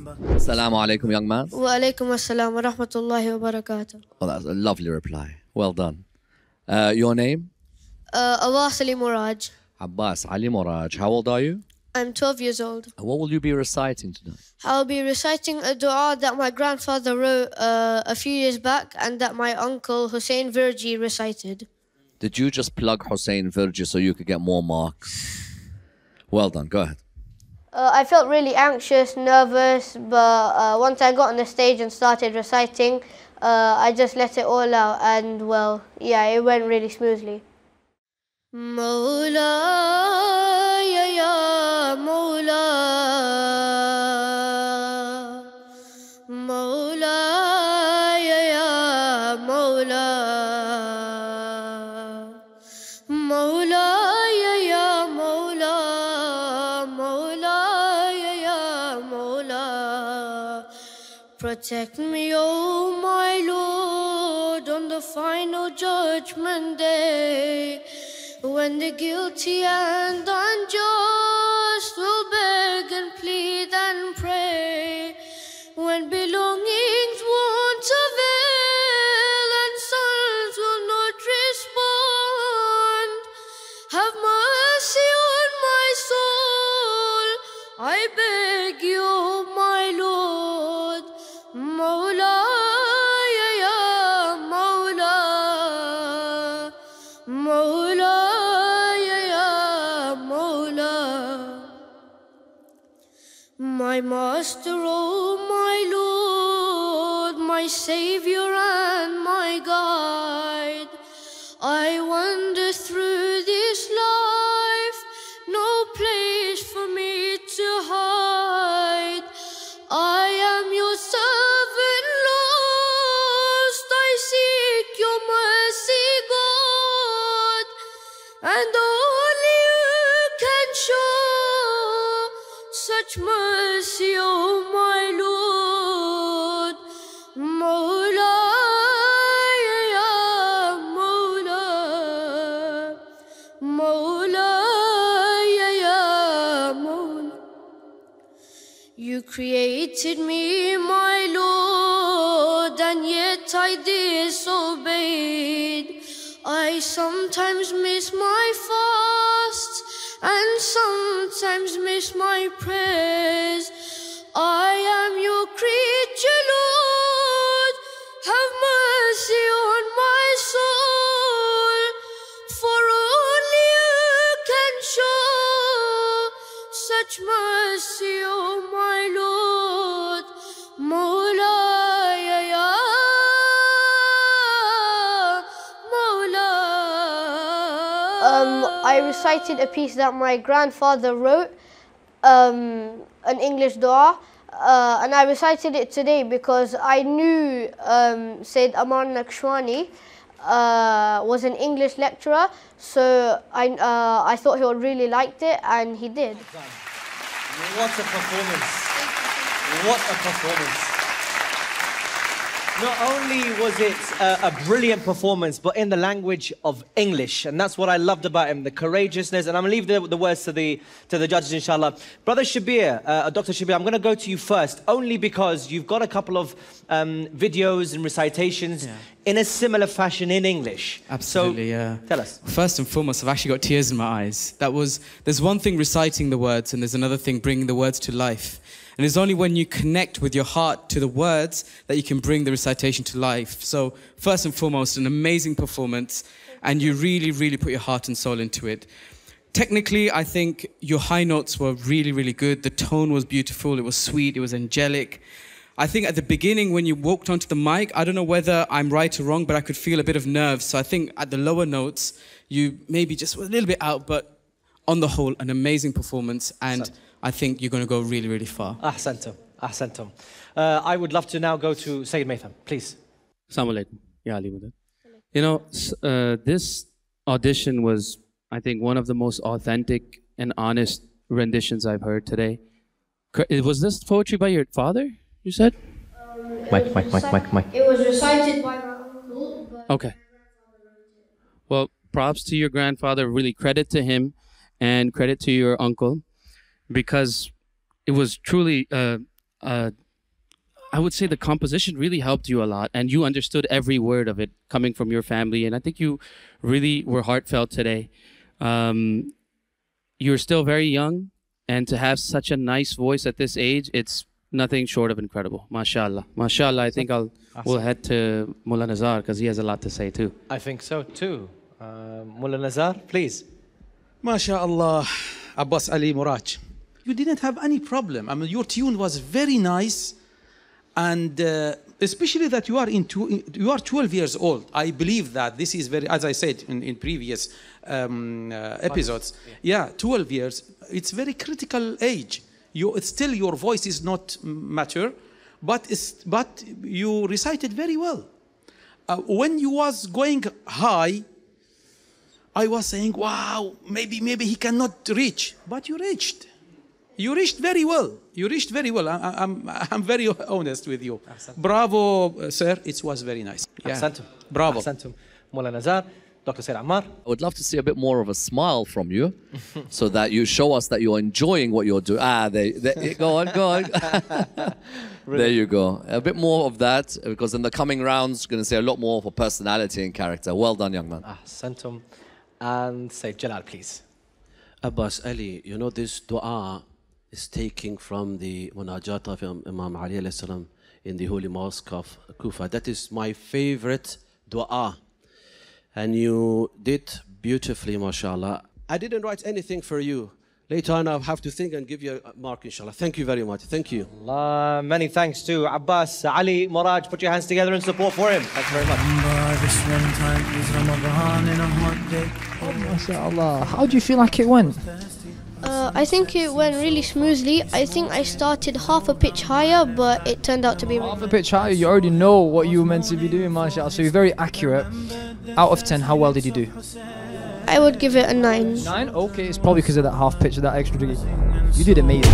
Assalamu alaikum, young man. Wa alaikum assalam wa rahmatullahi wa barakatuh. Well, that's a lovely reply. Well done. Your name? Abbas Ali Moraj. Abbas Ali Moraj. How old are you? I'm 12 years old. What will you be reciting today? I'll be reciting a dua that my grandfather wrote a few years back and that my uncle Hussein Virji recited. Did you just plug Hussein Virji so you could get more marks? Well done. Go ahead. I felt really anxious, nervous, but once I got on the stage and started reciting, I just let it all out and, well, yeah, it went really smoothly. Mawla, ya Mawla, Mawla, ya Mawla, Mawla, ya Mawla, Mawla, ya Mawla. Protect me, oh my Lord, on the final judgment day, when the guilty and unjust will beg and plead and pray, when belongings won't avail and sons will not respond. Have mercy on my soul, I beg you, my Lord. Mawla, ya Mawla, Mawla, ya Mawla. My master, oh my Lord, my savior and my guide, I wander through this life, no place for me to hide. I am your servant lost, I seek your mercy, God, and only you can show such mercy, oh my Lord. Mawla, ya Mawla, Mawla, ya Mawla. You created me, my Lord, and yet I disobeyed. I sometimes miss my fasts and sometimes miss my prayers. I am your creature, Lord, have mercy on my soul, for only you can show such mercy, oh my Lord. Mawla, ya Mawla. I recited a piece that my grandfather wrote, an English dua, and I recited it today because I knew Sayyid Ammar Nakshawani was an English lecturer, so I thought he would really liked it, and he did. What a performance! What a performance! Not only was it a brilliant performance, but in the language of English, and that's what I loved about him, the courageousness. And I'm going to leave the words to the judges, inshallah. Brother Shabir, Dr. Shabir, I'm going to go to you first, only because you've got a couple of videos and recitations in a similar fashion in English. Absolutely, so, yeah. Tell us. First and foremost, I've actually got tears in my eyes. There's one thing reciting the words, and there's another thing bringing the words to life. And it's only when you connect with your heart to the words that you can bring the recitation to life. So first and foremost, an amazing performance, and you really, really put your heart and soul into it. Technically, I think your high notes were really, really good. The tone was beautiful, it was sweet, it was angelic. I think at the beginning when you walked onto the mic, I don't know whether I'm right or wrong, but I could feel a bit of nerves. So I think at the lower notes, you maybe just were a little bit out, but on the whole, an amazing performance, and I think you're going to go really, really far. Ahsantum, ahsantum. I would love to now go to Sayyid Mesum, please. Assalamu alaikum. Ya Ali Mudad. You know, this audition was, I think, one of the most authentic and honest renditions I've heard today. Was this poetry by your father, you said? Mic. It was recited by my uncle. Okay. Well, props to your grandfather. Really credit to him and credit to your uncle, because it was truly I would say the composition really helped you a lot, and you understood every word of it coming from your family, and I think you really were heartfelt today. You're still very young, and to have such a nice voice at this age, it's nothing short of incredible. MashaAllah. MashaAllah, I think we'll head to Mullah Nazar, because he has a lot to say too. I think so too. Mullah Nazar, please. MashaAllah, Abbas Ali Moraj. You didn't have any problem. I mean, your tune was very nice. And especially that you are 12 years old. I believe that this is very, as I said in previous episodes. Yeah, 12 years. It's very critical age. Still your voice is not mature, but you recited very well. When you was going high, I was saying, wow, maybe he cannot reach, but you reached. You reached very well. You reached very well. I'm very honest with you. Bravo, sir. It was very nice. Yeah. Bravo. Mullah Nazar, Dr. Sayyid Ammar. I would love to see a bit more of a smile from you so that you show us that you're enjoying what you're doing. Go on. There you go. A bit more of that, because in the coming rounds, we're going to see a lot more of a personality and character. Well done, young man. Ahsantum. And say Jalal, please. Abbas Ali, you know this dua is taking from the munajat of Imam Ali alayhi salam in the holy mosque of Kufa. That is my favorite dua. And you did beautifully, mashallah. I didn't write anything for you. Later on, I'll have to think and give you a mark, inshallah. Thank you very much. Thank you. Allah, many thanks to Abbas, Ali, Moraj. Put your hands together in support for him. Thank you very much. Oh, mashallah. How do you feel like it went? I think it went really smoothly. I think I started half a pitch higher, but it turned out to be half a pitch higher. You already know what you were meant to be doing, mashallah. So you're very accurate. Out of 10, how well did you do? I would give it a 9. 9? Okay, it's probably because of that half pitch, of that extra degree. You did amazing.